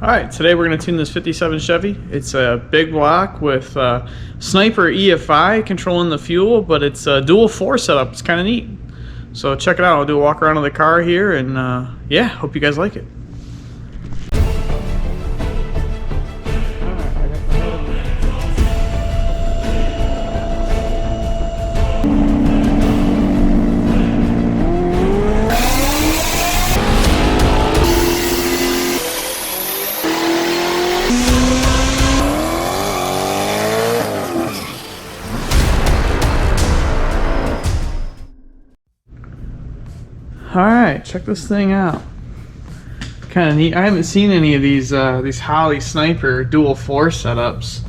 Alright, today we're going to tune this 57 Chevy. It's a big block with Sniper EFI controlling the fuel, but it's a dual 4 setup. It's kind of neat. So check it out. I'll do a walk around of the car here, and yeah, hope you guys like it. Alright, check this thing out. Kind of neat. I haven't seen any of these Holley Sniper dual 4 setups.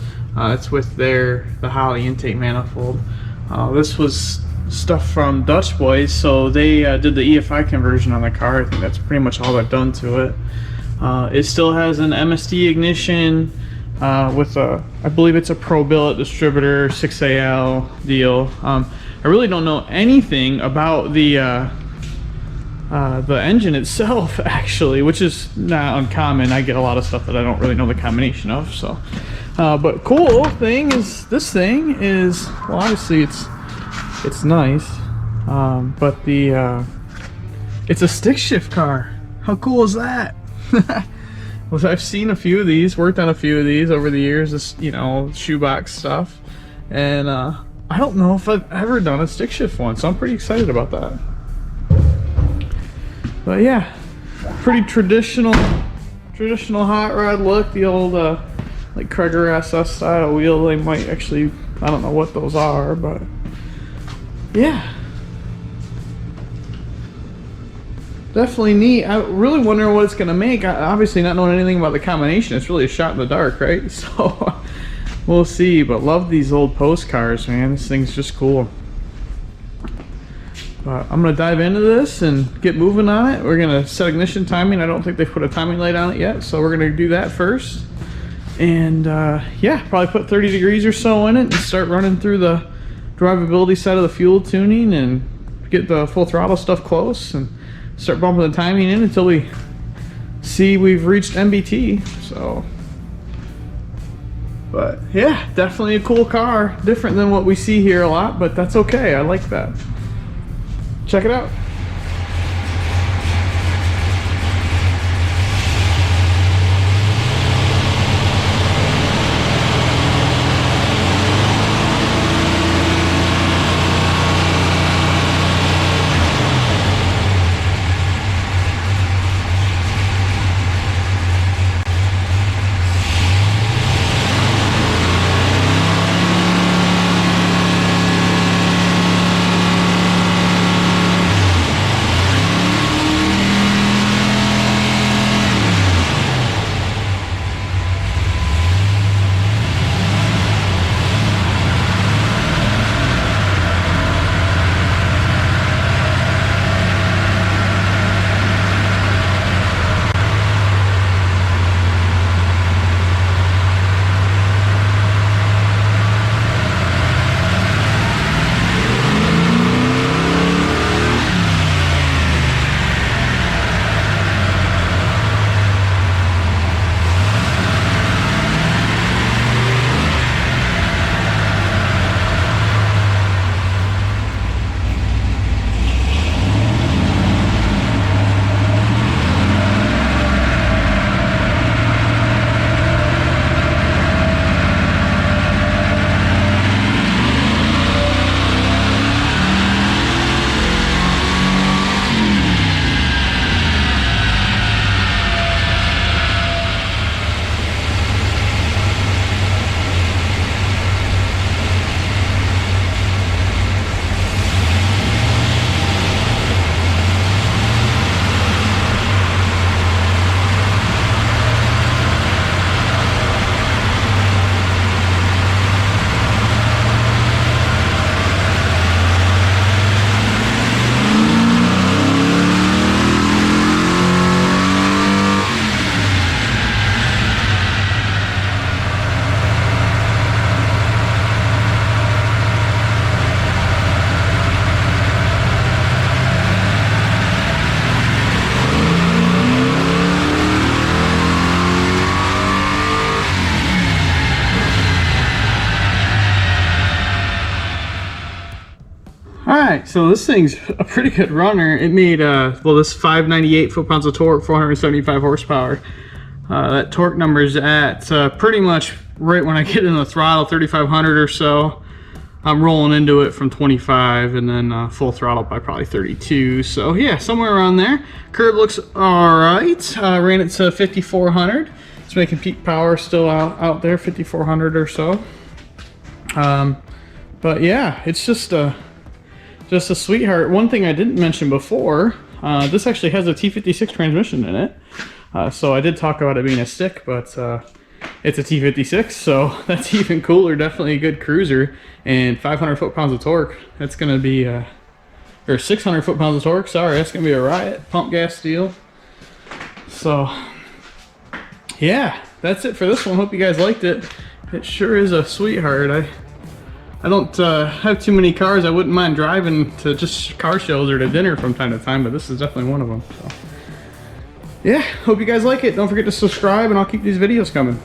It's with the Holley intake manifold. This was stuff from Dutch Boys, so they did the EFI conversion on the car. I think that's pretty much all they've done to it. It still has an MSD ignition with I believe it's a Pro Billet distributor 6AL deal. I really don't know anything about the engine itself, actually, which is not uncommon. I get a lot of stuff that I don't really know the combination of. So, but cool thing is, this thing is, well, obviously it's nice, but it's a stick shift car. How cool is that? Well, I've seen a few of these, worked on a few of these over the years. This, shoebox stuff, and I don't know if I've ever done a stick shift one, so I'm pretty excited about that. But yeah, pretty traditional hot rod look. The old like Kreger SS style wheel. They might actually, I don't know what those are, but yeah, definitely neat. I really wonder what it's gonna make. Obviously, not knowing anything about the combination, it's really a shot in the dark, right? So we'll see. But love these old post cars, man. This thing's just cool. I'm going to dive into this and get moving on it. We're going to set ignition timing. I don't think they've put a timing light on it yet, so we're going to do that first. And yeah, probably put 30 degrees or so in it and start running through the drivability side of the fuel tuning and get the full throttle stuff close and start bumping the timing in until we see we've reached MBT. So, but yeah, definitely a cool car. Different than what we see here a lot, but that's okay. I like that. Check it out. right, so this thing's a pretty good runner. It made well, this 598 foot-pounds of torque, 475 horsepower. That torque number's at pretty much right when I get in the throttle, 3,500 or so. I'm rolling into it from 25, and then full throttle by probably 32. So yeah, somewhere around there. Curb looks all right. Ran it to 5,400. It's making peak power still out there, 5,400 or so. But yeah, it's just a sweetheart. One thing I didn't mention before, this actually has a T56 transmission in it. So I did talk about it being a stick, but it's a T56, so that's even cooler. Definitely a good cruiser, and 500 foot-pounds of torque. That's gonna be, or 600 foot-pounds of torque. Sorry, that's gonna be a riot. Pump gas steel. So yeah, that's it for this one. Hope you guys liked it. It sure is a sweetheart. I don't have too many cars I wouldn't mind driving to just car shows or to dinner from time to time, but this is definitely one of them. So yeah, hope you guys like it. Don't forget to subscribe, and I'll keep these videos coming.